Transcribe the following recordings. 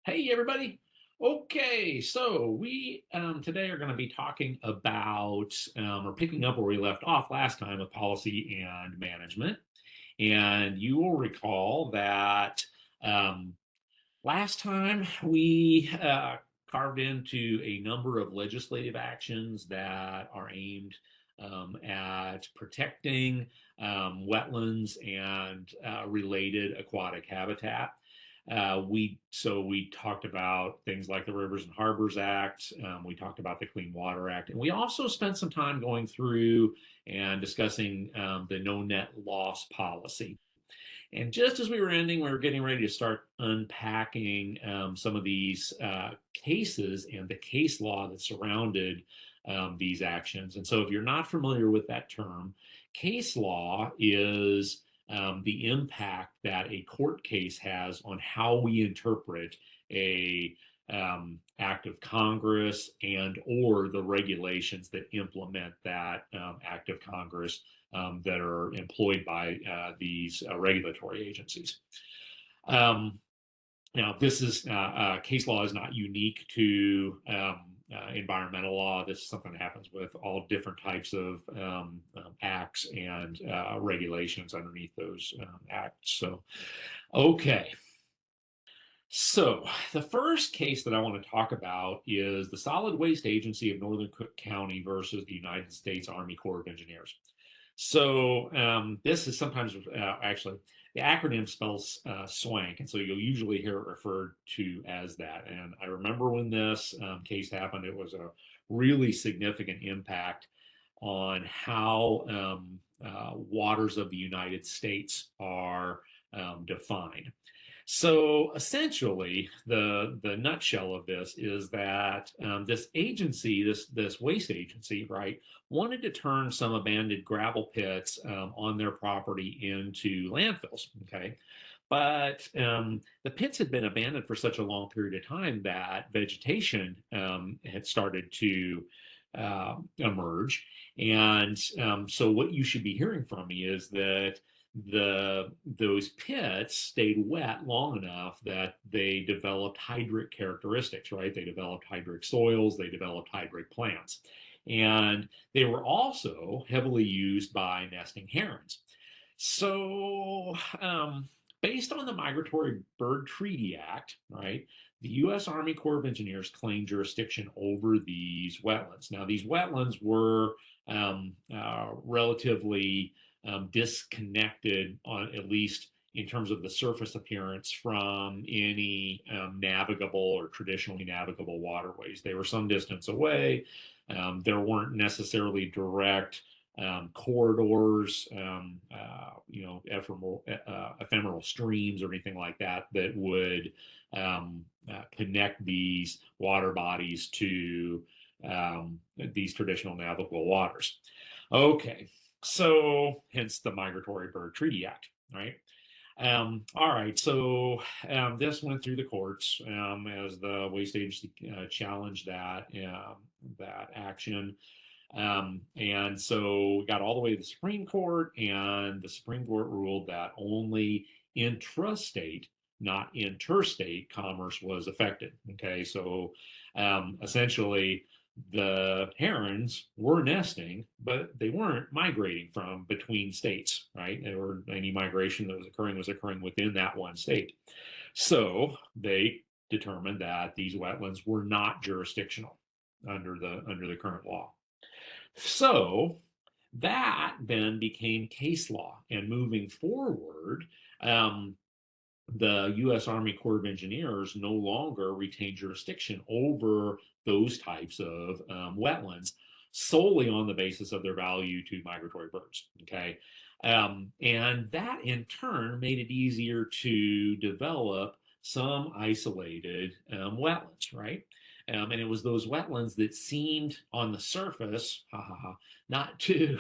Hey, everybody. Okay, so we today are going to be talking about or picking up where we left off last time with policy and management. And you will recall that um, last time we carved into a number of legislative actions that are aimed at protecting wetlands and related aquatic habitat. We talked about things like the Rivers and Harbors Act. We talked about the Clean Water Act, and we also spent some time going through and discussing the no net loss policy. And just as we were ending, we were getting ready to start unpacking some of these cases and the case law that surrounded these actions. And so, if you're not familiar with that term, case law is the impact that a court case has on how we interpret a act of Congress and or the regulations that implement that act of Congress that are employed by these regulatory agencies. Um, Now, this is case law is not unique to environmental law. This is something that happens with all different types of acts and regulations underneath those acts. So, okay. So, the first case that I want to talk about is the Solid Waste Agency of Northern Cook County versus the United States Army Corps of Engineers. So this is sometimes actually the acronym spells SWANK, and so you'll usually hear it referred to as that. And I remember when this case happened, it was a really significant impact on how waters of the United States are defined. So essentially, the nutshell of this is that this agency, this waste agency, right, wanted to turn some abandoned gravel pits on their property into landfills. Okay, but the pits had been abandoned for such a long period of time that vegetation had started to emerge, and so what you should be hearing from me is that those pits stayed wet long enough that they developed hydric characteristics, right? They developed hydric soils, they developed hydric plants. And they were also heavily used by nesting herons. So, based on the Migratory Bird Treaty Act, right, the U.S. Army Corps of Engineers claimed jurisdiction over these wetlands. Now, these wetlands were relatively disconnected, on at least in terms of the surface appearance, from any navigable or traditionally navigable waterways. They were some distance away. There weren't necessarily direct corridors, ephemeral streams or anything like that that would connect these water bodies to these traditional navigable waters. Okay, so hence the Migratory Bird Treaty Act, right? All right, so this went through the courts as the waste agency challenged that action. And so we got all the way to the Supreme Court, and the Supreme Court ruled that only intrastate, not interstate commerce was affected. Okay, so essentially, the herons were nesting, but they weren't migrating from between states, right? Any migration that was occurring within that one state. So they determined that these wetlands were not jurisdictional under the current law. So that then became case law. And moving forward, um, the U.S. Army Corps of Engineers no longer retain jurisdiction over those types of wetlands solely on the basis of their value to migratory birds. Okay. And that in turn made it easier to develop some isolated wetlands, right? And it was those wetlands that seemed on the surface, not to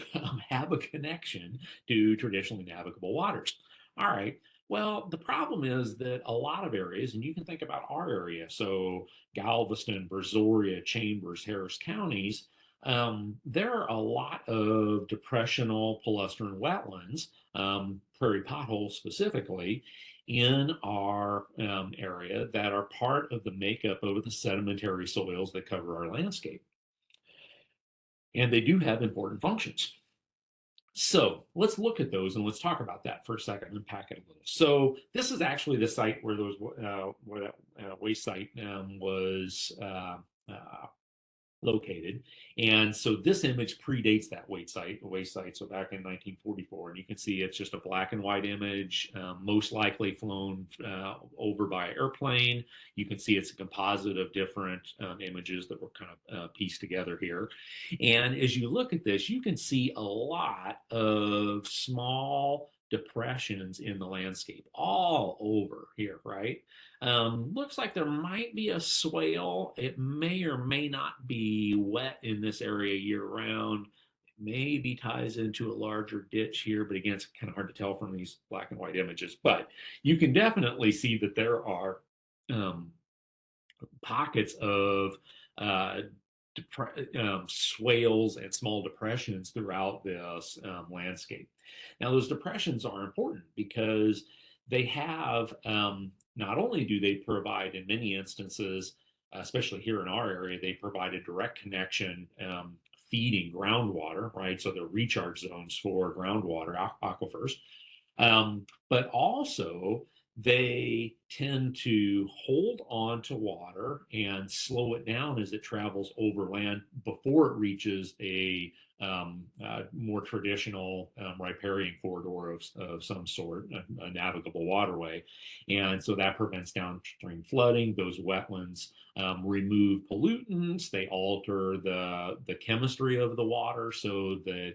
have a connection to traditionally navigable waters. All right. Well, the problem is that a lot of areas, and you can think about our area, so Galveston, Brazoria, Chambers, Harris counties, there are a lot of depressional palustrine wetlands, prairie potholes specifically, in our area that are part of the makeup of the sedimentary soils that cover our landscape. And they do have important functions. So let's look at those and let's talk about that for a second, unpack it a little. So this is actually the site where that waste site was located. And so this image predates that waste site. So back in 1944, and you can see it's just a black and white image, most likely flown over by airplane. You can see it's a composite of different images that were kind of pieced together here. And as you look at this, you can see a lot of small depressions in the landscape all over here, right? Looks like there might be a swale. It may or may not be wet in this area year round. It maybe ties into a larger ditch here, but again, it's kind of hard to tell from these black and white images. But you can definitely see that there are um, pockets of uh, swales and small depressions throughout this landscape. Now, those depressions are important because they have not only do they provide, in many instances, especially here in our area, they provide a direct connection feeding groundwater, right? So they're recharge zones for groundwater aquifers. But also, they tend to hold on to water and slow it down as it travels over land before it reaches a more traditional riparian corridor of some sort, a navigable waterway. And so that prevents downstream flooding. Those wetlands remove pollutants, they alter the chemistry of the water so that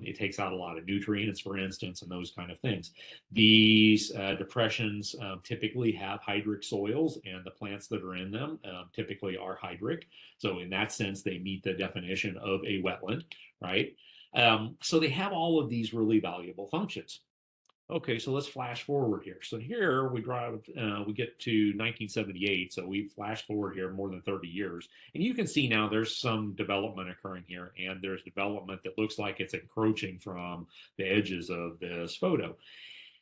it takes out a lot of nutrients, for instance, and those kind of things. These depressions typically have hydric soils, and the plants that are in them typically are hydric. So, in that sense, they meet the definition of a wetland, right? So, they have all of these really valuable functions. Okay, so let's flash forward here. So here we get to 1978. So we flash forward here more than 30 years. And you can see now there's some development occurring here, and there's development that looks like it's encroaching from the edges of this photo.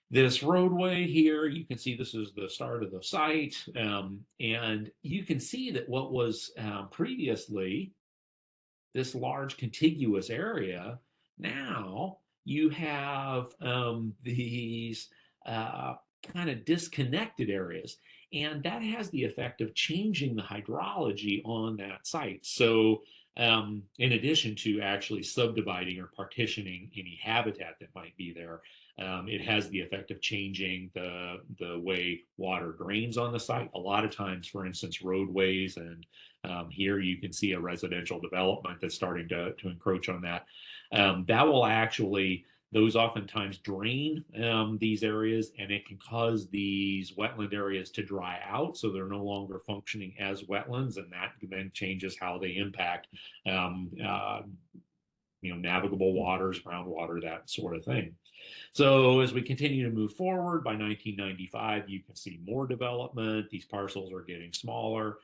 This roadway here, you can see this is the start of the site. And you can see that what was previously this large contiguous area, now you have these kind of disconnected areas. And that has the effect of changing the hydrology on that site. So, in addition to actually subdividing or partitioning any habitat that might be there, it has the effect of changing the way water drains on the site. A lot of times, for instance, roadways and here you can see a residential development that's starting to encroach on that. That will actually, those oftentimes drain these areas, and it can cause these wetland areas to dry out. So they're no longer functioning as wetlands, and that then changes how they impact navigable waters, groundwater, that sort of thing. So as we continue to move forward, by 1995, you can see more development. These parcels are getting smaller.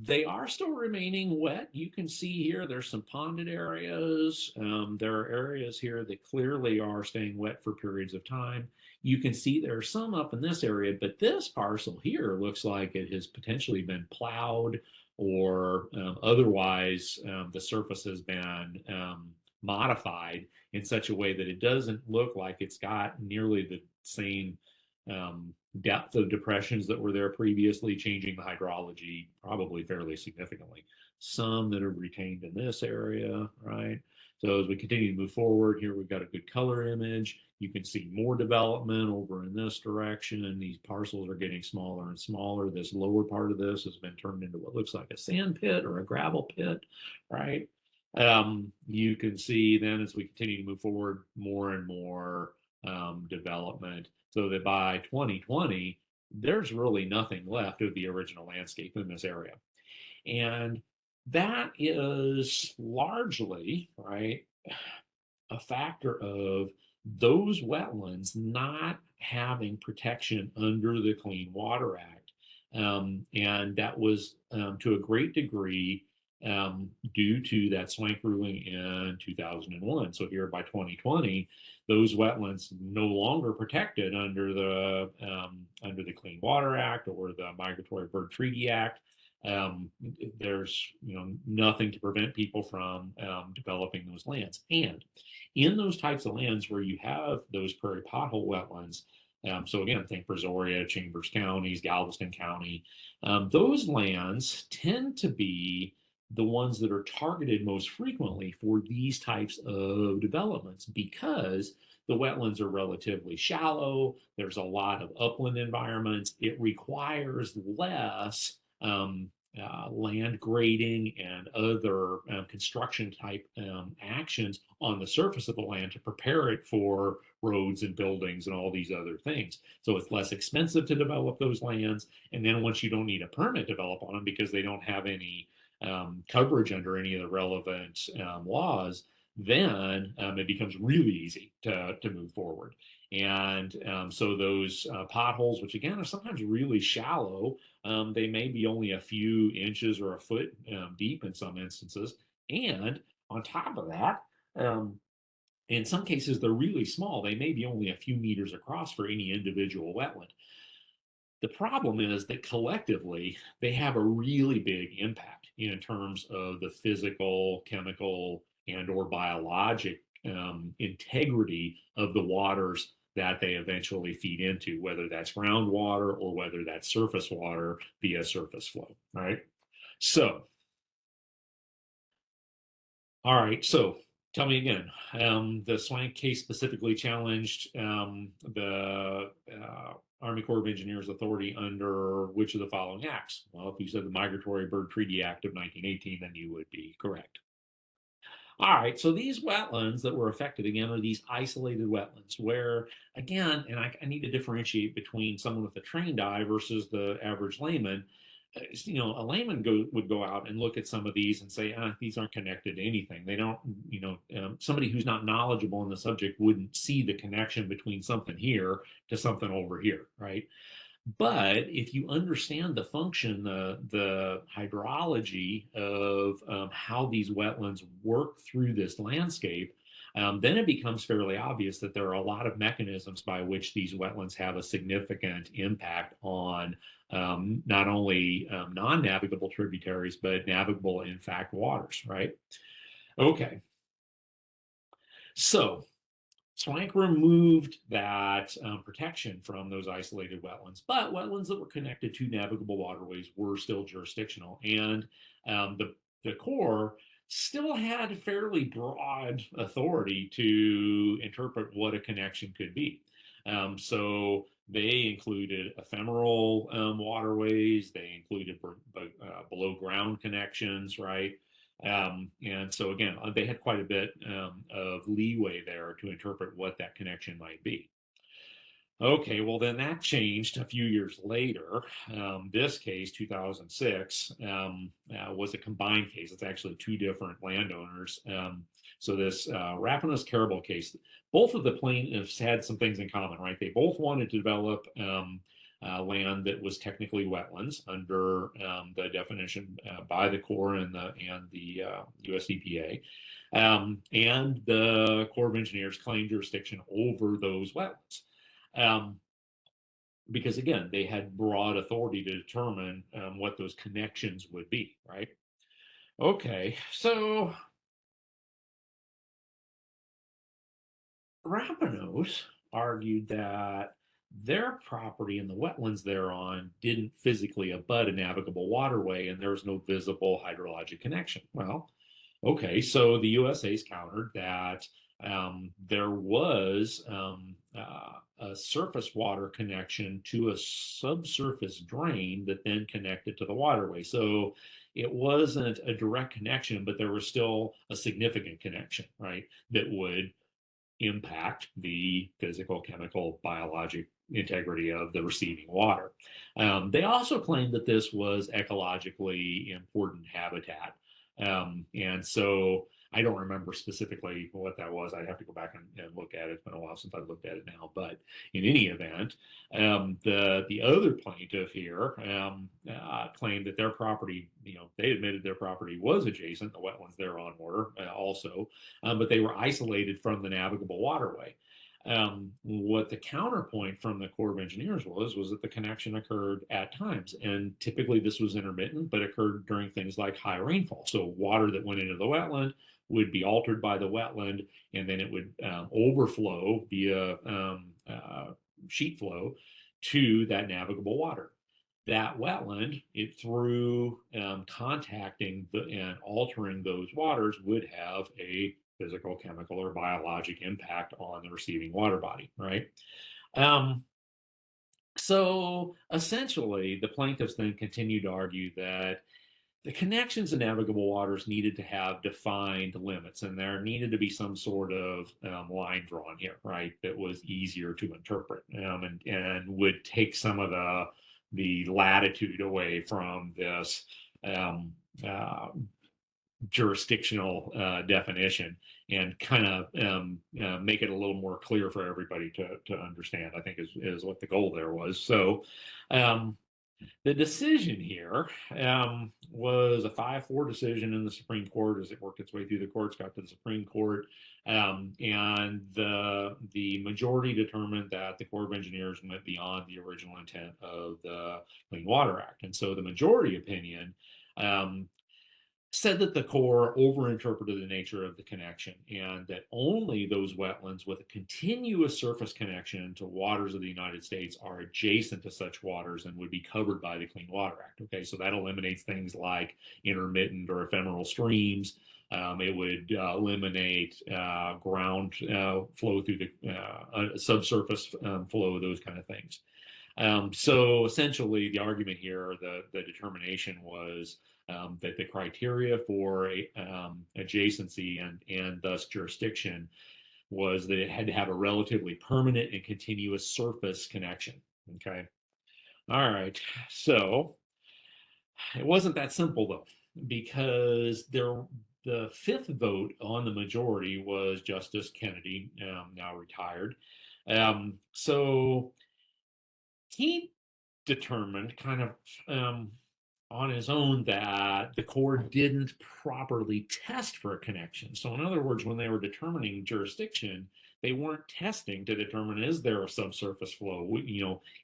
They are still remaining wet. You can see here there's some ponded areas. There are areas here that clearly are staying wet for periods of time. You can see there are some up in this area, but this parcel here looks like it has potentially been plowed or otherwise the surface has been modified in such a way that it doesn't look like it's got nearly the same depth of depressions that were there previously, changing the hydrology probably fairly significantly. Some that are retained in this area, right? So as we continue to move forward here, we've got a good color image. You can see more development over in this direction, and these parcels are getting smaller and smaller. This lower part of this has been turned into what looks like a sand pit or a gravel pit, right? You can see then as we continue to move forward, more and more development, so that by 2020, there's really nothing left of the original landscape in this area. And that is largely, right, a factor of those wetlands not having protection under the Clean Water Act. And that was to a great degree due to that Swank ruling in 2001. So here by 2020, those wetlands no longer protected under the Clean Water Act or the Migratory Bird Treaty Act. There's nothing to prevent people from developing those lands. And in those types of lands where you have those prairie pothole wetlands, so again, think Brazoria, Chambers counties, Galveston County, those lands tend to be the ones that are targeted most frequently for these types of developments because the wetlands are relatively shallow. There's a lot of upland environments. It requires less land grading and other construction type actions on the surface of the land to prepare it for roads and buildings and all these other things. So it's less expensive to develop those lands. And then once you don't need a permit to develop on them because they don't have any coverage under any of the relevant laws, then it becomes really easy to move forward. And so those potholes, which again are sometimes really shallow, they may be only a few inches or a foot deep in some instances. And on top of that, in some cases, they're really small. They may be only a few meters across for any individual wetland. The problem is that collectively, they have a really big impact in terms of the physical, chemical, and or biologic integrity of the waters that they eventually feed into, whether that's groundwater or whether that's surface water via surface flow. All right. So, tell me again. The Swank case specifically challenged the Army Corps of Engineers authority under which of the following acts? Well, if you said the Migratory Bird Treaty Act of 1918, then you would be correct. All right, so these wetlands that were affected again are these isolated wetlands where, again, and I need to differentiate between someone with a trained eye versus the average layman. A layman would go out and look at some of these and say, these aren't connected to anything. They don't, somebody who's not knowledgeable in the subject wouldn't see the connection between something here to something over here, right? But if you understand the function, the hydrology of how these wetlands work through this landscape, then it becomes fairly obvious that there are a lot of mechanisms by which these wetlands have a significant impact on not only non-navigable tributaries, but navigable, in fact, waters, right? Okay. So Swank removed that protection from those isolated wetlands, but wetlands that were connected to navigable waterways were still jurisdictional. And the Corps still had fairly broad authority to interpret what a connection could be. So they included ephemeral waterways, they included below ground connections, right? And so again, they had quite a bit of leeway there to interpret what that connection might be. Okay, well then that changed a few years later. This case, 2006, was a combined case. It's actually two different landowners. So this Rapinos Caribou case, both of the plaintiffs had some things in common, right? They both wanted to develop land that was technically wetlands under the definition by the Corps and the US EPA. And the Corps of Engineers claimed jurisdiction over those wetlands. Because again, they had broad authority to determine what those connections would be, right? Okay, so Rapinos argued that their property and the wetlands they're on didn't physically abut a navigable waterway and there was no visible hydrologic connection. Well, okay, so the USA's countered that there was a surface water connection to a subsurface drain that then connected to the waterway. So it wasn't a direct connection, but there was still a significant connection, right, that would impact the physical, chemical, biologic integrity of the receiving water. They also claimed that this was ecologically important habitat. And so I don't remember specifically what that was. I'd have to go back and look at it. It's been a while since I've looked at it now. But in any event, the other plaintiff here claimed that their property, they admitted their property was adjacent, the wetlands there on water also, but they were isolated from the navigable waterway. What the counterpoint from the Corps of Engineers was that the connection occurred at times, and typically this was intermittent, but occurred during things like high rainfall. So water that went into the wetland would be altered by the wetland, and then it would overflow via sheet flow to that navigable water. That wetland, through contacting and altering those waters, would have a physical, chemical, or biologic impact on the receiving water body, right? So essentially, the plaintiffs then continued to argue that the connections in navigable waters needed to have defined limits, and there needed to be some sort of line drawn here, right, that was easier to interpret and would take some of the latitude away from this jurisdictional definition and kind of make it a little more clear for everybody to understand, I think is what the goal there was. So the decision here was a 5-4 decision in the Supreme Court as it worked its way through the courts, got to the Supreme Court, and the majority determined that the Corps of Engineers went beyond the original intent of the Clean Water Act. And so the majority opinion said that the Corps overinterpreted the nature of the connection and that only those wetlands with a continuous surface connection to waters of the United States are adjacent to such waters and would be covered by the Clean Water Act. Okay, so that eliminates things like intermittent or ephemeral streams. It would eliminate ground flow through the subsurface flow, those kind of things. So essentially, the argument here, the determination was that the criteria for adjacency and thus jurisdiction was that it had to have a relatively permanent and continuous surface connection. Okay. All right. So it wasn't that simple though, because the fifth vote on the majority was Justice Kennedy, now retired. So he determined kind of on his own that the Corps didn't properly test for a connection. So in other words, when they were determining jurisdiction, they weren't testing to determine, is there a subsurface flow?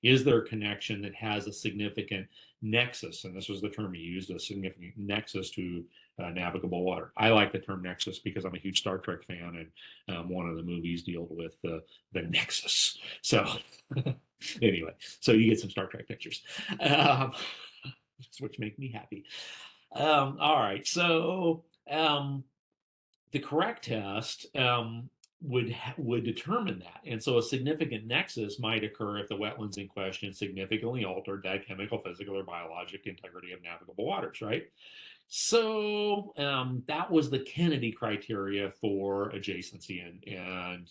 Is there a connection that has a significant nexus? And this was the term he used, a significant nexus to navigable water. I like the term nexus because I'm a huge Star Trek fan, and one of the movies deals with the nexus. So anyway, so you get some Star Trek pictures. Which make me happy. All right, so the correct test would determine that, and so a significant nexus might occur if the wetlands in question significantly altered that chemical, physical, or biologic integrity of navigable waters, right? So that was the Kennedy criteria for adjacency and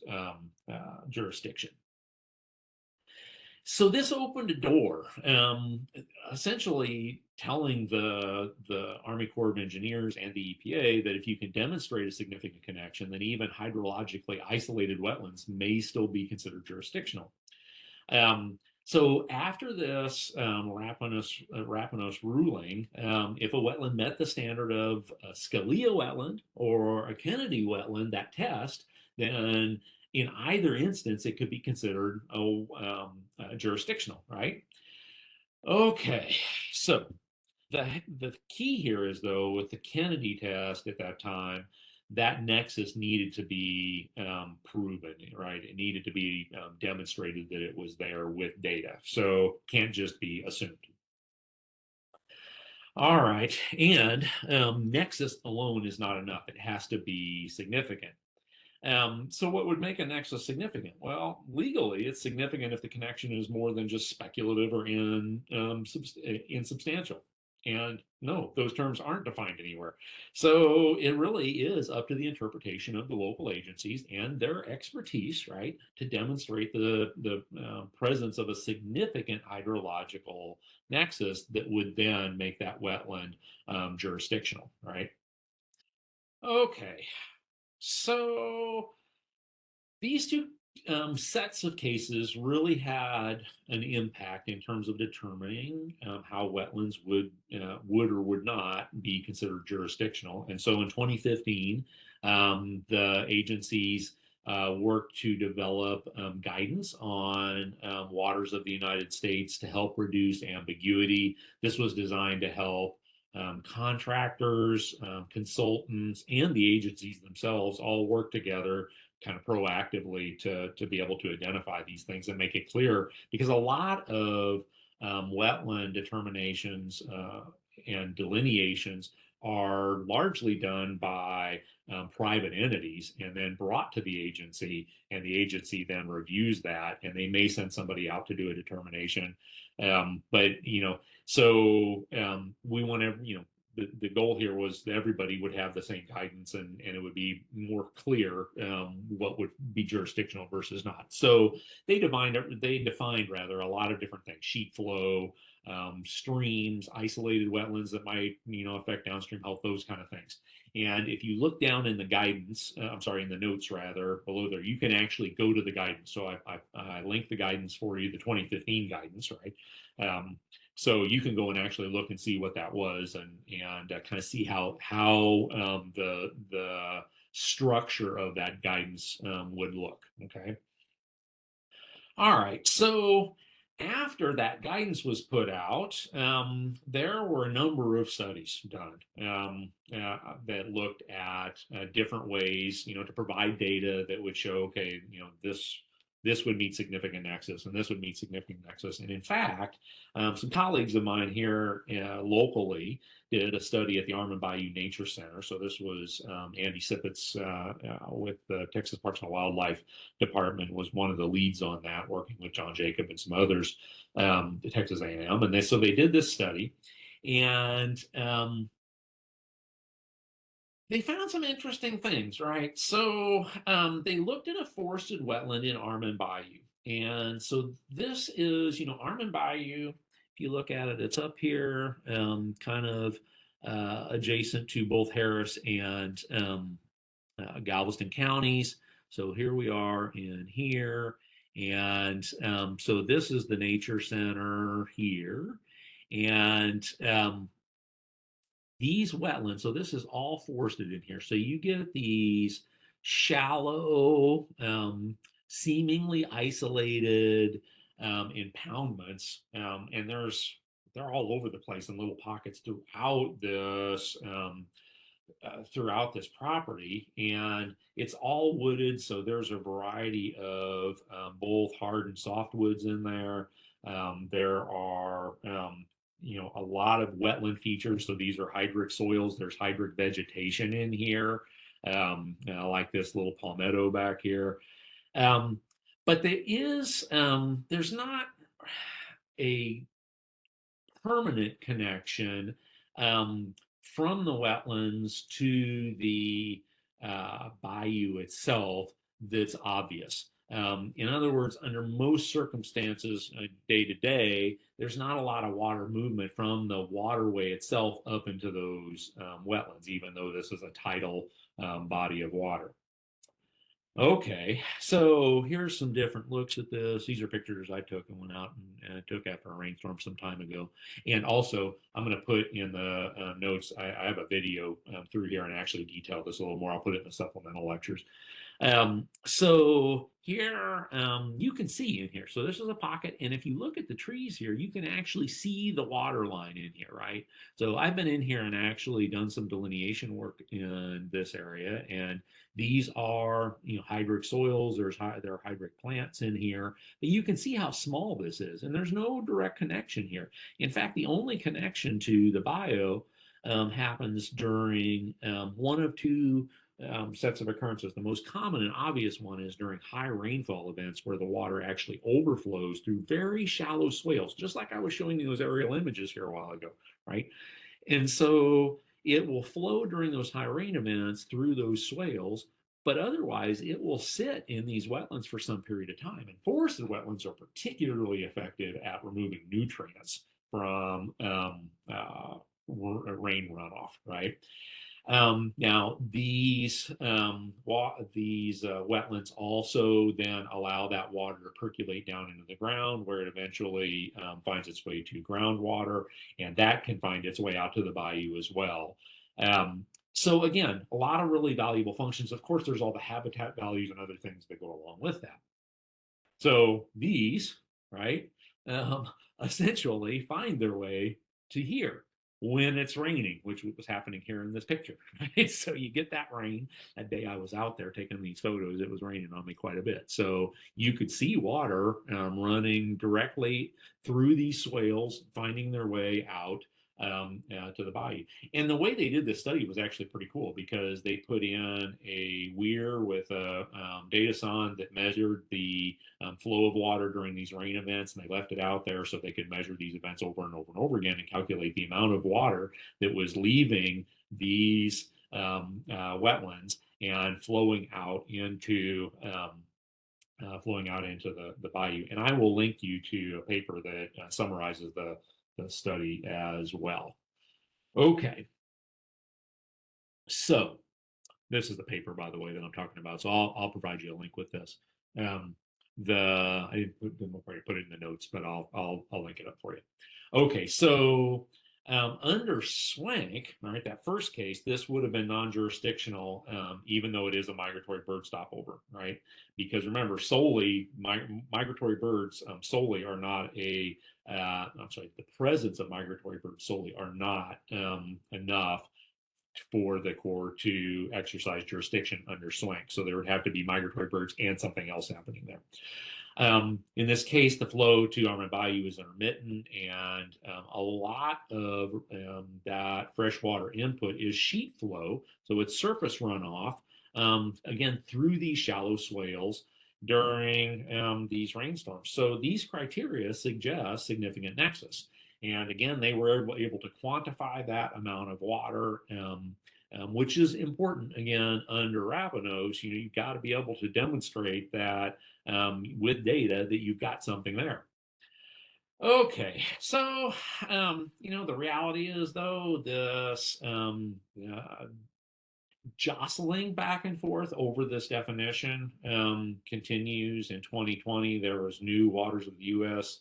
jurisdiction. So this opened a door, essentially telling the Army Corps of Engineers and the EPA that if you can demonstrate a significant connection, then even hydrologically isolated wetlands may still be considered jurisdictional. So after this Rapanos ruling, if a wetland met the standard of a Scalia wetland or a Kennedy wetland, that test, then in either instance, it could be considered jurisdictional, right? Okay, so the key here is, though, with the Kennedy test at that time, that nexus needed to be proven, right? It needed to be demonstrated that it was there with data. So can't just be assumed. All right, and nexus alone is not enough. It has to be significant. So what would make a nexus significant? Well, legally, it's significant if the connection is more than just speculative or insubstantial. And no, those terms aren't defined anywhere. So it really is up to the interpretation of the local agencies and their expertise, right, to demonstrate the presence of a significant hydrological nexus that would then make that wetland jurisdictional, right? Okay, so these two sets of cases really had an impact in terms of determining how wetlands would or would not be considered jurisdictional. And so in 2015, the agencies worked to develop guidance on waters of the United States to help reduce ambiguity. This was designed to help contractors, consultants, and the agencies themselves all work together kind of proactively to be able to identify these things and make it clear, because a lot of wetland determinations and delineations are largely done by private entities and then brought to the agency, and the agency then reviews that, and they may send somebody out to do a determination. But we want to, the goal here was that everybody would have the same guidance, and it would be more clear what would be jurisdictional versus not. So they defined rather a lot of different things: sheet flow, streams, isolated wetlands that might affect downstream health, those kind of things. And if you look down in the guidance, I'm sorry, in the notes rather below there, you can actually go to the guidance. So I linked the guidance for you, the 2015 guidance, right? So you can go and actually look and see what that was, and kind of see how the structure of that guidance would look. Okay. All right. So after that guidance was put out, there were a number of studies done that looked at different ways, to provide data that would show, okay, this would meet significant nexus, and this would meet significant nexus. And in fact, some colleagues of mine here locally did a study at the Armand Bayou Nature Center. So this was Andy Sippets with the Texas Parks and Wildlife Department was one of the leads on that, working with John Jacob and some others, at Texas A&M. And so they did this study, and they found some interesting things, right? So they looked at a forested wetland in Armand Bayou. And so this is, Armand Bayou, if you look at it, it's up here, kind of adjacent to both Harris and Galveston counties. So here we are in here. And so this is the nature center here. And these wetlands, so this is all forested in here. So you get these shallow, seemingly isolated impoundments, and they're all over the place in little pockets throughout this property, and it's all wooded. So there's a variety of both hard and soft woods in there. There are a lot of wetland features. So these are hydric soils. There's hydric vegetation in here, like this little palmetto back here. But there's not a permanent connection from the wetlands to the bayou itself that's obvious. In other words, under most circumstances, day to day, there's not a lot of water movement from the waterway itself up into those wetlands, even though this is a tidal body of water. Okay, so here's some different looks at this. These are pictures I took and went out and took after a rainstorm some time ago. And also, I'm going to put in the notes, I have a video through here and actually detail this a little more. I'll put it in the supplemental lectures. So here, you can see in here. So this is a pocket, and if you look at the trees here, you can actually see the water line in here, right? So I've been in here and actually done some delineation work in this area, and these are, hydric soils. There are hydric plants in here, but you can see how small this is, and there's no direct connection here. In fact, the only connection to the bio happens during one of two sets of occurrences. The most common and obvious one is during high rainfall events, where the water actually overflows through very shallow swales, just like I was showing you those aerial images here a while ago, right? And so it will flow during those high rain events through those swales, but otherwise it will sit in these wetlands for some period of time. And forested wetlands are particularly effective at removing nutrients from rain runoff, right? Now, these wetlands also then allow that water to percolate down into the ground, where it eventually finds its way to groundwater, and that can find its way out to the bayou as well. Um, so again, a lot of really valuable functions. Of course, there's all the habitat values and other things that go along with that. So these, right, um, essentially find their way to here when it's raining, which was happening here in this picture. Right? So you get that rain. That day I was out there taking these photos, it was raining on me quite a bit. So you could see water running directly through these swales, finding their way out to the bayou. And the way they did this study was actually pretty cool because they put in a weir with a data sonde that measured the flow of water during these rain events, and they left it out there so they could measure these events over and over and over again and calculate the amount of water that was leaving these wetlands and flowing out into the bayou. And I will link you to a paper that summarizes the study as well. Okay, so this is the paper, by the way, that I'm talking about. So I'll provide you a link with this. Um, I didn't put it in the notes, but I'll link it up for you. Okay, so under Swank, all right, that first case, this would have been non-jurisdictional, even though it is a migratory bird stopover, right? Because remember, migratory birds solely are not I'm sorry, the presence of migratory birds solely are not enough for the Corps to exercise jurisdiction under Swank. So there would have to be migratory birds and something else happening there. In this case, the flow to Armand Bayou is intermittent, and a lot of that freshwater input is sheet flow, so it's surface runoff, again, through these shallow swales during these rainstorms. So these criteria suggest significant nexus. And again, they were able to quantify that amount of water, which is important. Again, under Rapinos, you've got to be able to demonstrate that with data that you've got something there. Okay, so the reality is though this jostling back and forth over this definition continues. In 2020, there was new Waters of the U.S.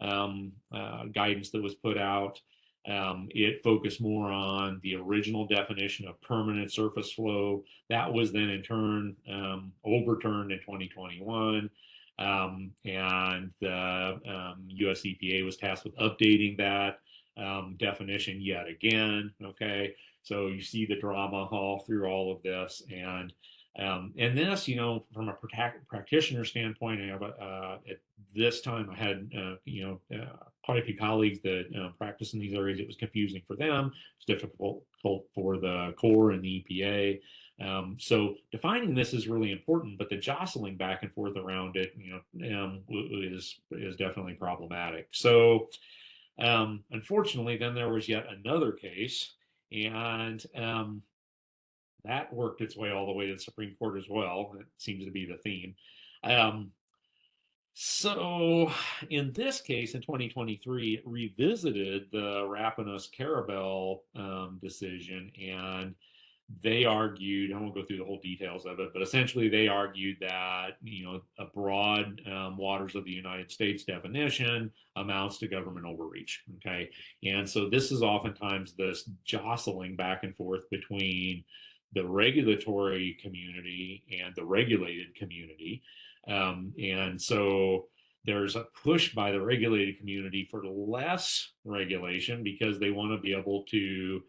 Guidance that was put out. It focused more on the original definition of permanent surface flow. That was then in turn overturned in 2021. And the US EPA was tasked with updating that definition yet again. Okay, so you see the drama all through all of this, and this, from a practitioner standpoint, I have at this time I had quite a few colleagues that practice in these areas. It was confusing for them. It's difficult for the Corps and the EPA. So defining this is really important, but the jostling back and forth around it, is definitely problematic. So unfortunately, then there was yet another case, and that worked its way all the way to the Supreme Court as well. It seems to be the theme. So in this case, in 2023, it revisited the Rapinos Carabel decision, and they argued, I won't go through the whole details of it, but essentially they argued that, a broad waters of the United States definition amounts to government overreach. Okay. And so this is oftentimes this jostling back and forth between the regulatory community and the regulated community. And so there's a push by the regulated community for less regulation because they want to be able to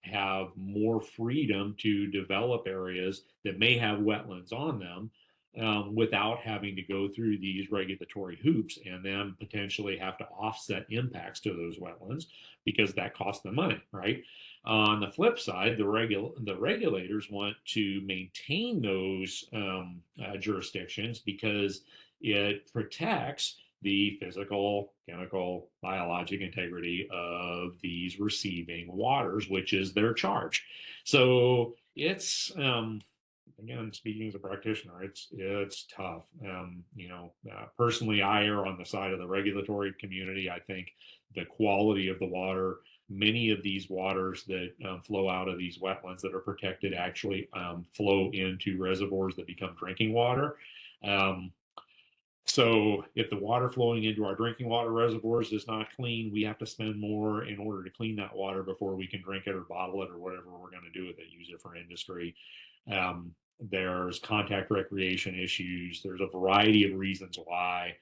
have more freedom to develop areas that may have wetlands on them without having to go through these regulatory hoops and then potentially have to offset impacts to those wetlands because that costs them money, right? On the flip side, the regulators want to maintain those jurisdictions because it protects the physical, chemical, biologic integrity of these receiving waters, which is their charge. So it's again, speaking as a practitioner, it's tough. Personally, I err on the side of the regulatory community. I think the quality of the water many of these waters that flow out of these wetlands that are protected actually flow into reservoirs that become drinking water. Um, so if the water flowing into our drinking water reservoirs is not clean, we have to spend more in order to clean that water before we can drink it or bottle it or whatever we're going to do with it, use it for industry. There's contact recreation issues. There's a variety of reasons why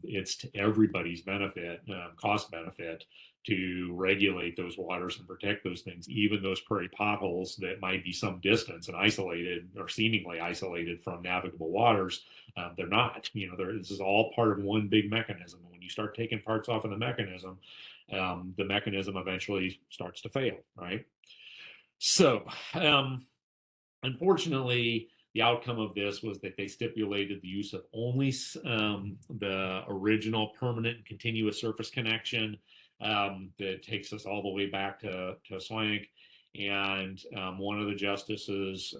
it's to everybody's benefit, cost benefit, to regulate those waters and protect those things, even those prairie potholes that might be some distance and isolated or seemingly isolated from navigable waters. They're not. This is all part of one big mechanism. When you start taking parts off of the mechanism eventually starts to fail, right? So, unfortunately, the outcome of this was that they stipulated the use of only the original permanent and continuous surface connection that takes us all the way back to Swank. And one of the justices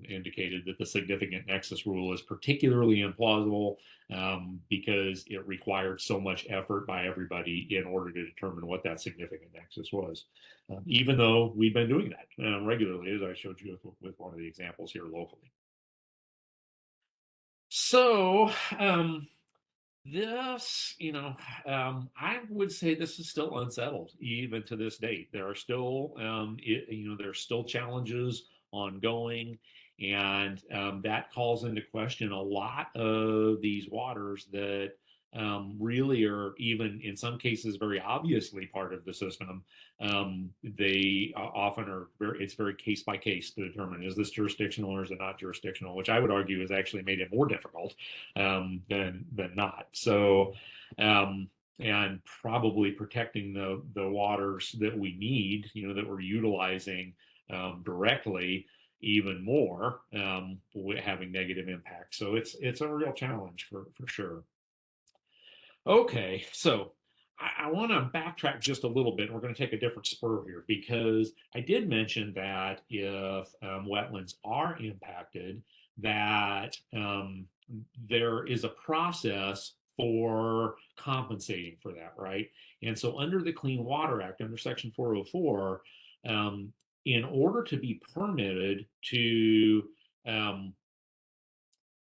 indicated that the significant nexus rule is particularly implausible because it required so much effort by everybody in order to determine what that significant nexus was. Even though we've been doing that regularly, as I showed you with one of the examples here locally. So, I would say this is still unsettled even to this date. There are still, there's still challenges ongoing, and that calls into question a lot of these waters that really are, even in some cases, very obviously part of the system. They often are it's very case by case to determine, is this jurisdictional or is it not jurisdictional, which I would argue has actually made it more difficult than not. So, and probably protecting the waters that we need, that we're utilizing directly, even more having negative impact. So it's a real challenge for sure. Okay, so I want to backtrack just a little bit. We're going to take a different spur here because I did mention that if wetlands are impacted, that there is a process for compensating for that, right? And so under the Clean Water Act, under Section 404, in order to be permitted to um,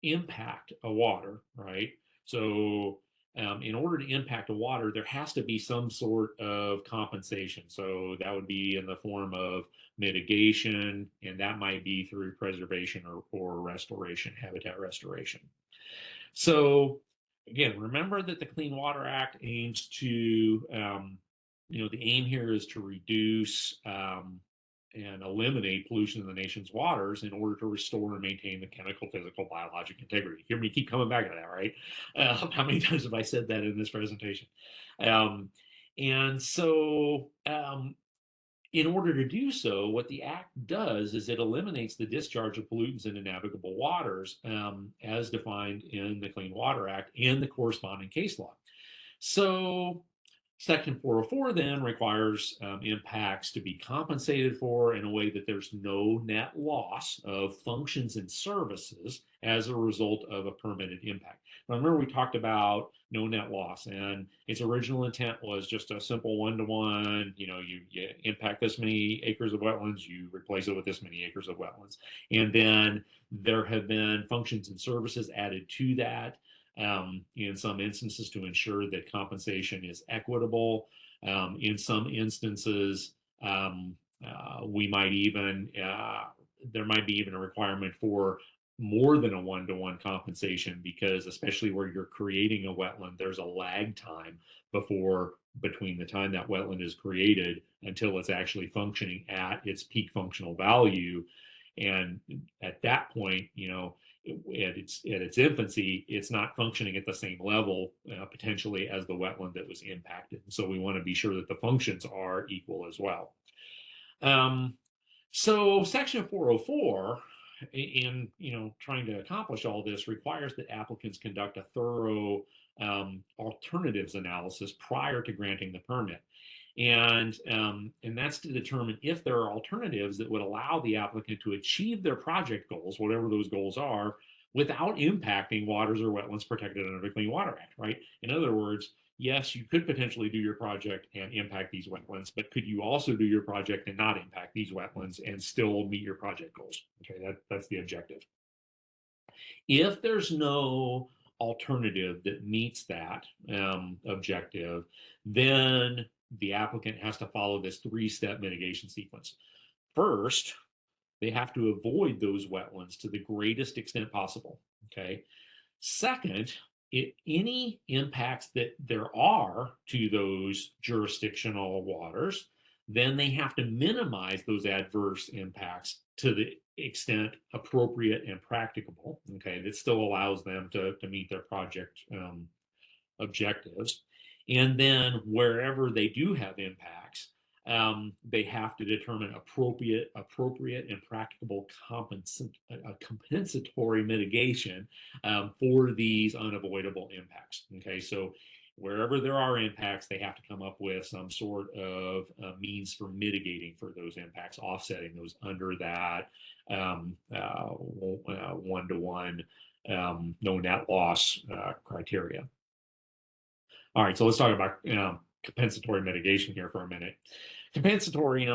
impact a water, right? So in order to impact a water, there has to be some sort of compensation. So that would be in the form of mitigation, and that might be through preservation or restoration, habitat restoration. So again, remember that the Clean Water Act aims to, the aim here is to reduce and eliminate pollution in the nation's waters in order to restore and maintain the chemical, physical, biologic integrity. Hear me keep coming back to that, right? How many times have I said that in this presentation? And so in order to do so, what the Act does is it eliminates the discharge of pollutants into navigable waters as defined in the Clean Water Act and the corresponding case law. So Section 404 then requires impacts to be compensated for in a way that there's no net loss of functions and services as a result of a permitted impact. Now, remember, we talked about no net loss, and its original intent was just a simple one-to-one. You impact this many acres of wetlands, you replace it with this many acres of wetlands. And then there have been functions and services added to that in some instances to ensure that compensation is equitable. In some instances, we might even, there might be even a requirement for more than a one-to-one compensation, because especially where you're creating a wetland, there's a lag time between the time that wetland is created until it's actually functioning at its peak functional value. And at that point, at its infancy, it's not functioning at the same level potentially as the wetland that was impacted. So we want to be sure that the functions are equal as well. So Section 404, in trying to accomplish all this, requires that applicants conduct a thorough alternatives analysis prior to granting the permit. And that's to determine if there are alternatives that would allow the applicant to achieve their project goals, whatever those goals are, without impacting waters or wetlands protected under the Clean Water Act, right? In other words, yes, you could potentially do your project and impact these wetlands, but could you also do your project and not impact these wetlands and still meet your project goals? Okay, that's the objective. If there's no alternative that meets that objective, then the applicant has to follow this three-step mitigation sequence. First, they have to avoid those wetlands to the greatest extent possible. Okay. Second, any impacts that there are to those jurisdictional waters, then they have to minimize those adverse impacts to the extent appropriate and practicable. Okay, that still allows them to meet their project objectives. And then wherever they do have impacts, they have to determine appropriate and practicable compensatory mitigation for these unavoidable impacts. Okay, so wherever there are impacts, they have to come up with some sort of means for mitigating for those impacts, offsetting those under that one-to-one no net loss criteria. All right, so let's talk about compensatory mitigation here for a minute. Compensatory,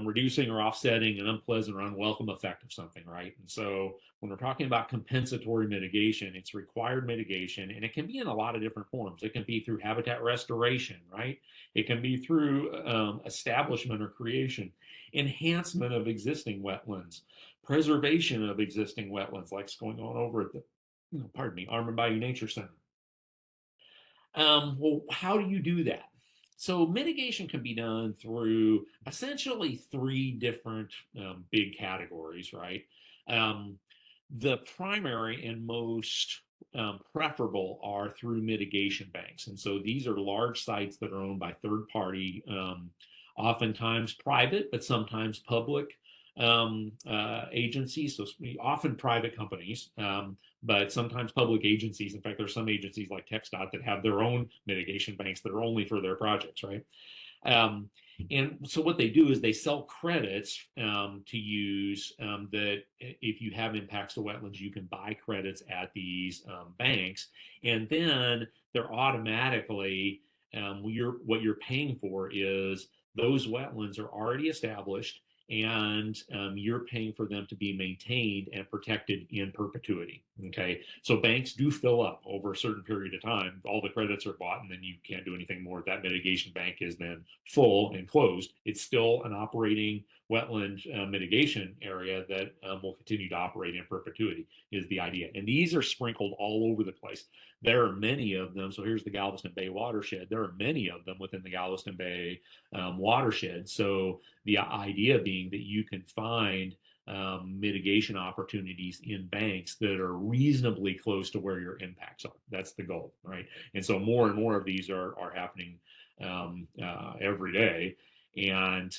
reducing or offsetting an unpleasant or unwelcome effect of something, right? And so when we're talking about compensatory mitigation, it's required mitigation, and it can be in a lot of different forms. It can be through habitat restoration, right? It can be through establishment or creation, enhancement of existing wetlands, preservation of existing wetlands, like what's going on over at the, Armor Bayou Nature Center. Well, how do you do that? So mitigation can be done through essentially three different big categories, right? The primary and most preferable are through mitigation banks. And so these are large sites that are owned by third party, oftentimes private, but sometimes public agencies. So often private companies, but sometimes public agencies. In fact, there's some agencies like TxDOT that have their own mitigation banks that are only for their projects, right? And so what they do is they sell credits to use that if you have impacts to wetlands, you can buy credits at these banks, and then they're automatically what you're paying for is those wetlands are already established, and you're paying for them to be maintained and protected in perpetuity. Okay, so banks do fill up over a certain period of time. All the credits are bought, and then you can't do anything more. That mitigation bank is then full and closed. It's still an operating wetland mitigation area that will continue to operate in perpetuity, is the idea. And these are sprinkled all over the place. There are many of them. So here's the Galveston Bay watershed. There are many of them within the Galveston Bay watershed. So the idea being that you can find mitigation opportunities in banks that are reasonably close to where your impacts are. That's the goal, right? And so more and more of these are happening every day, and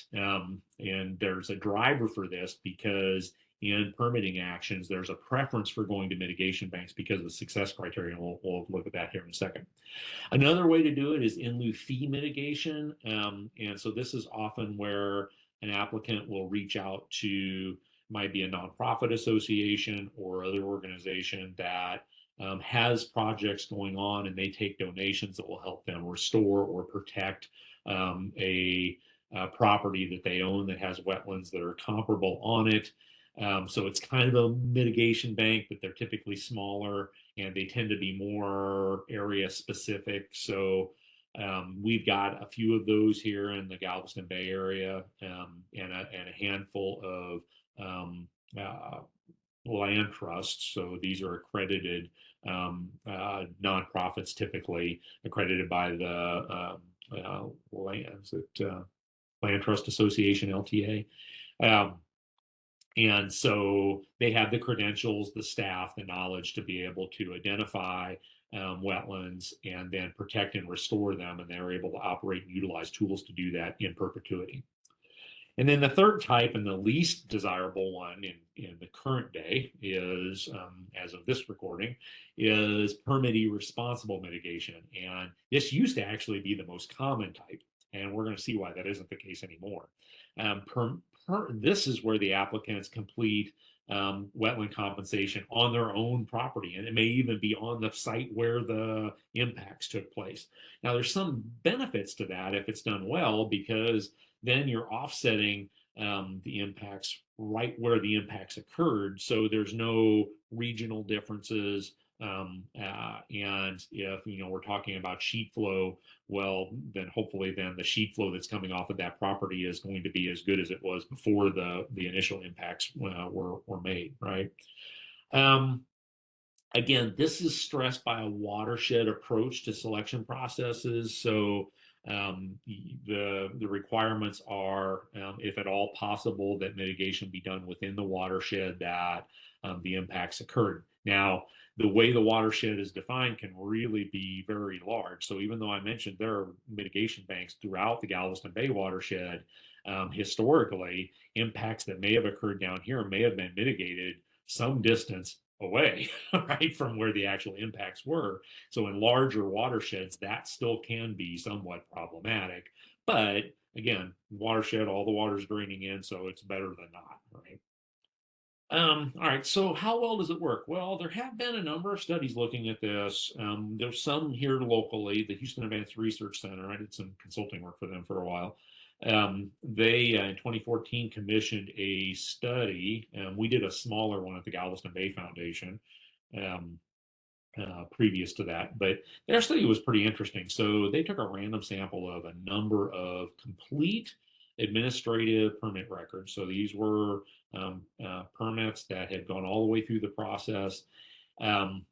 there's a driver for this because in permitting actions, there's a preference for going to mitigation banks because of the success criteria. And we'll look at that here in a second. Another way to do it is in lieu fee mitigation. And so this is often where an applicant will reach out to, might be a nonprofit association or other organization that has projects going on, and they take donations that will help them restore or protect a property that they own that has wetlands that are comparable on it. So it's kind of a mitigation bank, but they're typically smaller and they tend to be more area specific. So we've got a few of those here in the Galveston Bay area, and a handful of land trusts. So these are accredited nonprofits, typically accredited by the Land Trust Association, LTA. And so they have the credentials, the staff, the knowledge to be able to identify wetlands and then protect and restore them. And they're able to operate and utilize tools to do that in perpetuity. And then the third type, and the least desirable one in the current day, is, as of this recording, is permittee responsible mitigation. And this used to actually be the most common type. And we're going to see why that isn't the case anymore. This is where the applicants complete wetland compensation on their own property, and it may even be on the site where the impacts took place. Now, there's some benefits to that if it's done well, because then you're offsetting the impacts right where the impacts occurred, so there's no regional differences. And if we're talking about sheet flow, well, then hopefully then the sheet flow that's coming off of that property is going to be as good as it was before the initial impacts were made, right? Again, this is stressed by a watershed approach to selection processes. So the requirements are, if at all possible, that mitigation be done within the watershed that the impacts occurred. Now, the way the watershed is defined can really be very large. So even though I mentioned there are mitigation banks throughout the Galveston Bay watershed, historically, impacts that may have occurred down here may have been mitigated some distance away, right, from where the actual impacts were. So in larger watersheds, that still can be somewhat problematic. But again, watershed, all the water's draining in, so it's better than not, right? All right, so how well does it work? Well, there have been a number of studies looking at this. There's some here locally, the Houston Advanced Research Center. I did some consulting work for them for a while. They, in 2014, commissioned a study. We did a smaller one at the Galveston Bay Foundation um, previous to that, but their study was pretty interesting. So they took a random sample of a number of complete administrative permit records. So these were permits that had gone all the way through the process. Um,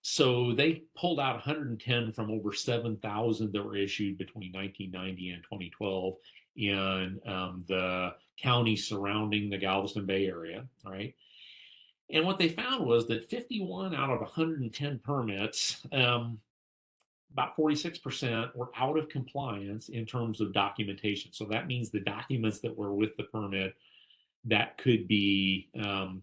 so they pulled out 110 from over 7,000 that were issued between 1990 and 2012 in the counties surrounding the Galveston Bay area, right? And what they found was that 51 out of 110 permits, about 46% were out of compliance in terms of documentation. So that means the documents that were with the permit, that could be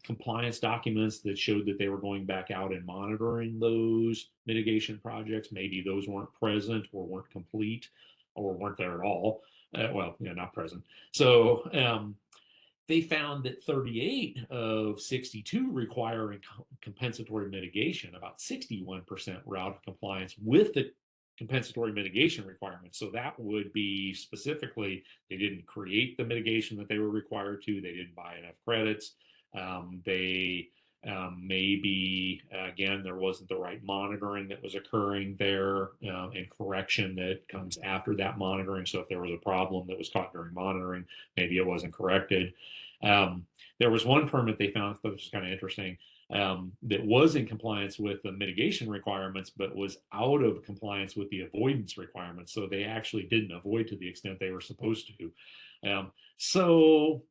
compliance documents that showed that they were going back out and monitoring those mitigation projects. Maybe those weren't present or weren't complete or weren't there at all. Well, not present. So they found that 38 of 62 requiring compensatory mitigation, about 61% were out of compliance with the compensatory mitigation requirements. So that would be specifically, they didn't create the mitigation that they were required to, they didn't buy enough credits, they maybe, again, there wasn't the right monitoring that was occurring there, and correction that comes after that monitoring. So if there was a problem that was caught during monitoring, maybe it wasn't corrected. There was one permit they found that was kind of interesting, that was in compliance with the mitigation requirements, but was out of compliance with the avoidance requirements. So they actually didn't avoid to the extent they were supposed to. So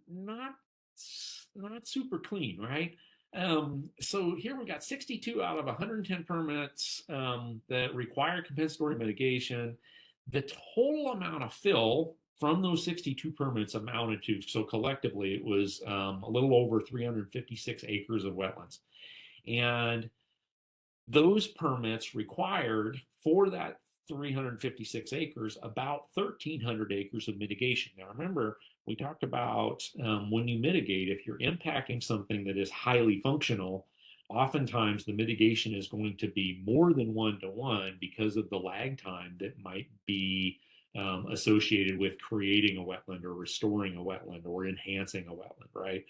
not super clean, right? So here we got 62 out of 110 permits that require compensatory mitigation. The total amount of fill from those 62 permits amounted to, so collectively, it was a little over 356 acres of wetlands. And those permits required for that 356 acres about 1,300 acres of mitigation. Now, remember, we talked about when you mitigate, if you're impacting something that is highly functional, oftentimes the mitigation is going to be more than 1-to-1 because of the lag time that might be associated with creating a wetland or restoring a wetland or enhancing a wetland, right?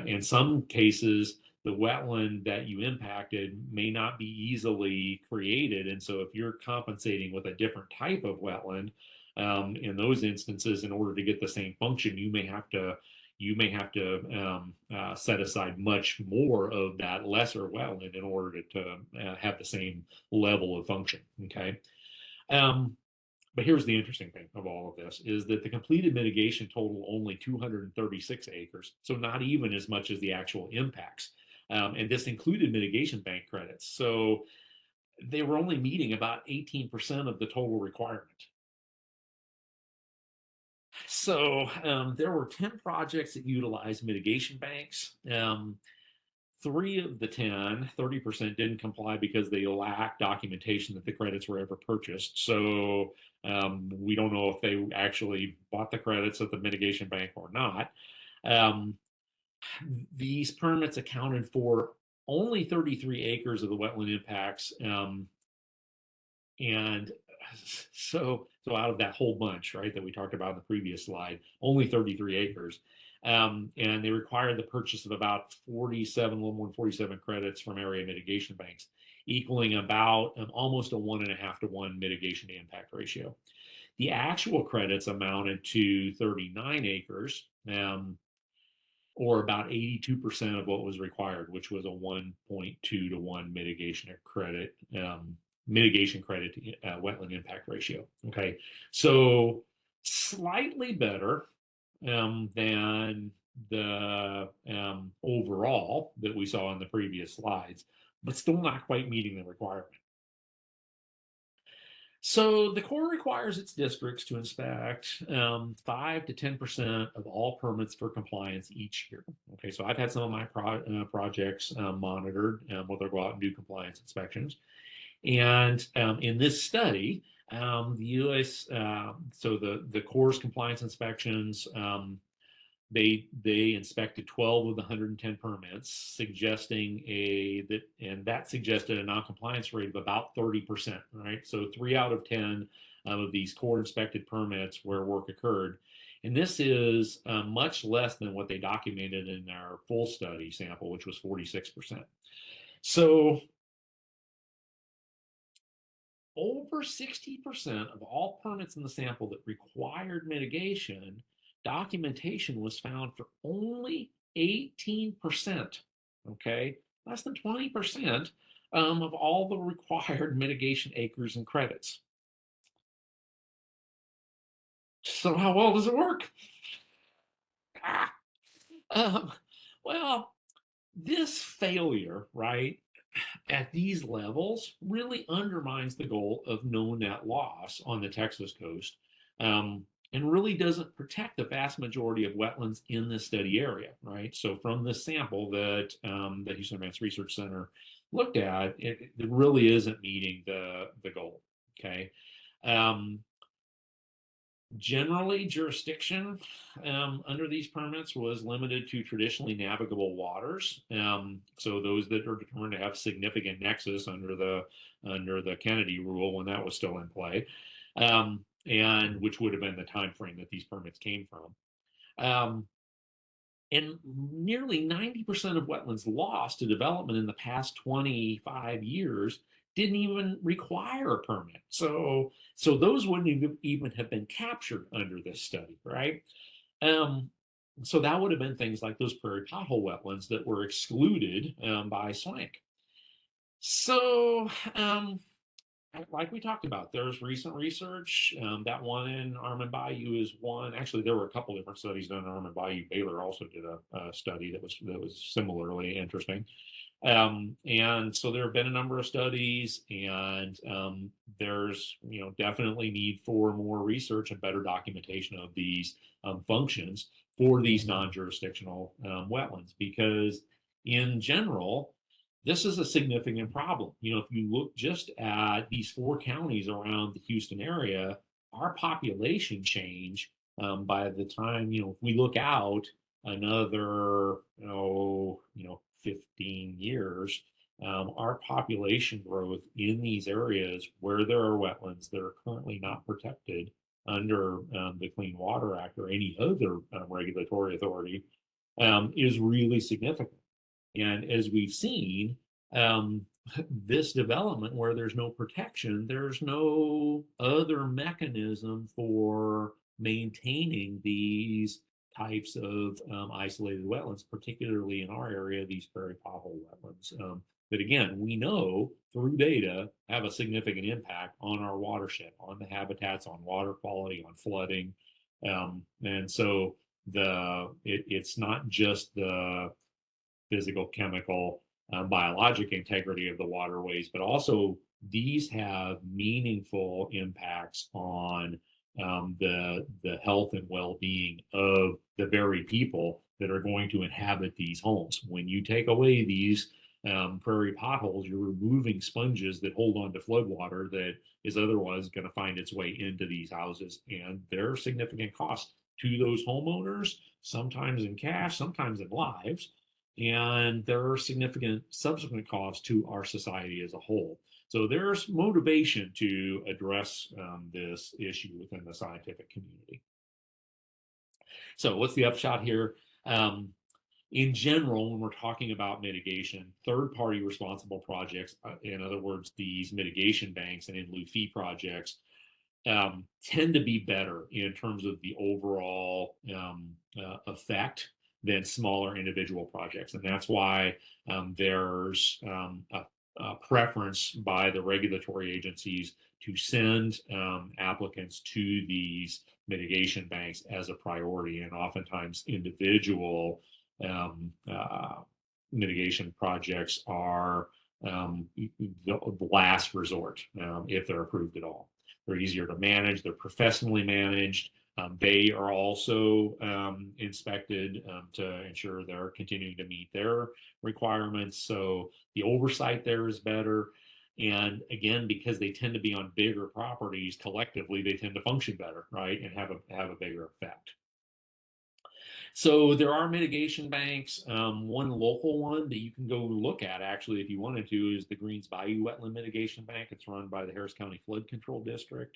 In some cases, the wetland that you impacted may not be easily created. And so if you're compensating with a different type of wetland, in those instances, in order to get the same function, you may have to set aside much more of that lesser wetland in order to have the same level of function. Okay. But here's the interesting thing of all of this is that the completed mitigation total only 236 acres, so not even as much as the actual impacts. And this included mitigation bank credits. So they were only meeting about 18% of the total requirement. So there were 10 projects that utilized mitigation banks. 3 of the 10, 30%, didn't comply because they lacked documentation that the credits were ever purchased. So we don't know if they actually bought the credits at the mitigation bank or not. Um, these permits accounted for only 33 acres of the wetland impacts. And so out of that whole bunch, right, that we talked about in the previous slide, only 33 acres. And they required the purchase of about 47, a little more than 47 credits from area mitigation banks, equaling about almost a 1.5 to 1 mitigation to impact ratio. The actual credits amounted to 39 acres, or about 82% of what was required, which was a 1.2 to 1 mitigation credit to wetland impact ratio. Okay, so slightly better than the overall that we saw in the previous slides, but still not quite meeting the requirement. So the Corps requires its districts to inspect 5 to 10% of all permits for compliance each year. Okay, so I've had some of my projects monitored where they'll go out and do compliance inspections. And in this study, the U.S. So the Corps' compliance inspections, they inspected 12 of the 110 permits, suggesting that suggested a non-compliance rate of about 30%. Right, so 3 out of 10 of these Corps inspected permits where work occurred, and this is much less than what they documented in our full study sample, which was 46%. So over 60% of all permits in the sample that required mitigation, documentation was found for only 18%. Okay, less than 20% of all the required mitigation acres and credits. So how well does it work? Ah, um, well, this failure, right, at these levels really undermines the goal of no net loss on the Texas coast, and really doesn't protect the vast majority of wetlands in this study area, right? So from this sample that the Houston Advanced Research Center looked at, it really isn't meeting the goal, okay? Generally, jurisdiction under these permits was limited to traditionally navigable waters. So those that are determined to have significant nexus under the Kennedy rule when that was still in play, and which would have been the time frame that these permits came from. And nearly 90% of wetlands lost to development in the past 25 years didn't even require a permit. So those wouldn't even have been captured under this study, right? So that would have been things like those prairie pothole wetlands that were excluded by SWANC. So like we talked about, there's recent research. That one in Armand Bayou is one. Actually, there were a couple different studies done in Armand Bayou. Baylor also did a study that was similarly interesting. And so there have been a number of studies, and there's definitely need for more research and better documentation of these functions for these non-jurisdictional wetlands, because in general, this is a significant problem. If you look just at these 4 counties around the Houston area, our population change by the time, if we look out another, 15 years, our population growth in these areas where there are wetlands that are currently not protected under the Clean Water Act or any other regulatory authority is really significant. And as we've seen, this development where there's no protection, there's no other mechanism for maintaining these types of isolated wetlands, particularly in our area, these prairie pothole wetlands. That again, we know through data have a significant impact on our watershed, on the habitats, on water quality, on flooding. And so it's not just the physical, chemical, biologic integrity of the waterways, but also these have meaningful impacts on the health and well-being of the very people that are going to inhabit these homes. When you take away these prairie potholes, you're removing sponges that hold on to floodwater that is otherwise going to find its way into these houses. And there are significant costs to those homeowners, sometimes in cash, sometimes in lives. And there are significant subsequent costs to our society as a whole. So there's motivation to address this issue within the scientific community. So what's the upshot here? Um, in general, when we're talking about mitigation, third-party responsible projects, in other words, these mitigation banks and in lieu fee projects, tend to be better in terms of the overall effect than smaller individual projects. And that's why there's a preference by the regulatory agencies to send applicants to these mitigation banks as a priority. And oftentimes individual mitigation projects are the last resort if they're approved at all. They're easier to manage. They're professionally managed. They are also inspected to ensure they're continuing to meet their requirements. So the oversight there is better. And again, because they tend to be on bigger properties, collectively, they tend to function better, right? And have a bigger effect. So there are mitigation banks. One local one that you can go look at, actually, if you wanted to, is the Greens Bayou Wetland Mitigation Bank. It's run by the Harris County Flood Control District.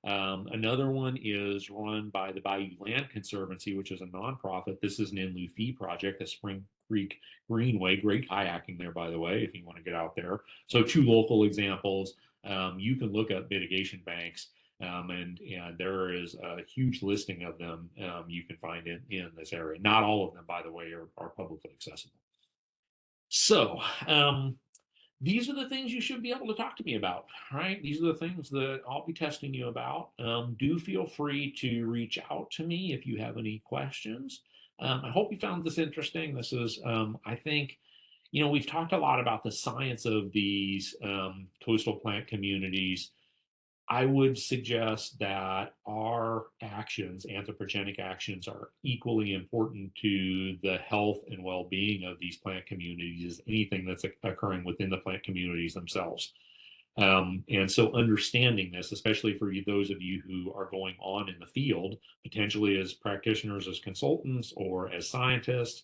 Another one is run by the Bayou Land Conservancy, which is a nonprofit. This is an in lieu fee project, the Spring Creek Greenway. Great kayaking there, by the way, if you want to get out there. So two local examples. You can look up mitigation banks. And there is a huge listing of them you can find in this area. Not all of them, by the way, are publicly accessible. So these are the things you should be able to talk to me about, right? These are the things that I'll be testing you about. Do feel free to reach out to me if you have any questions. I hope you found this interesting. This is, I think, we've talked a lot about the science of these coastal plant communities. I would suggest that our actions, anthropogenic actions, are equally important to the health and well-being of these plant communities as anything that's occurring within the plant communities themselves. And so understanding this, especially for those of you who are going on in the field, potentially as practitioners, as consultants, or as scientists,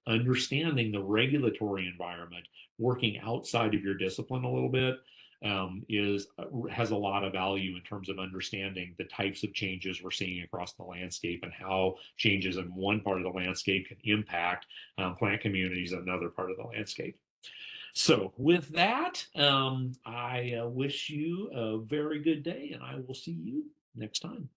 understanding the regulatory environment, working outside of your discipline a little bit, has a lot of value in terms of understanding the types of changes we're seeing across the landscape and how changes in one part of the landscape can impact plant communities in another part of the landscape. So with that, I wish you a very good day, and I will see you next time.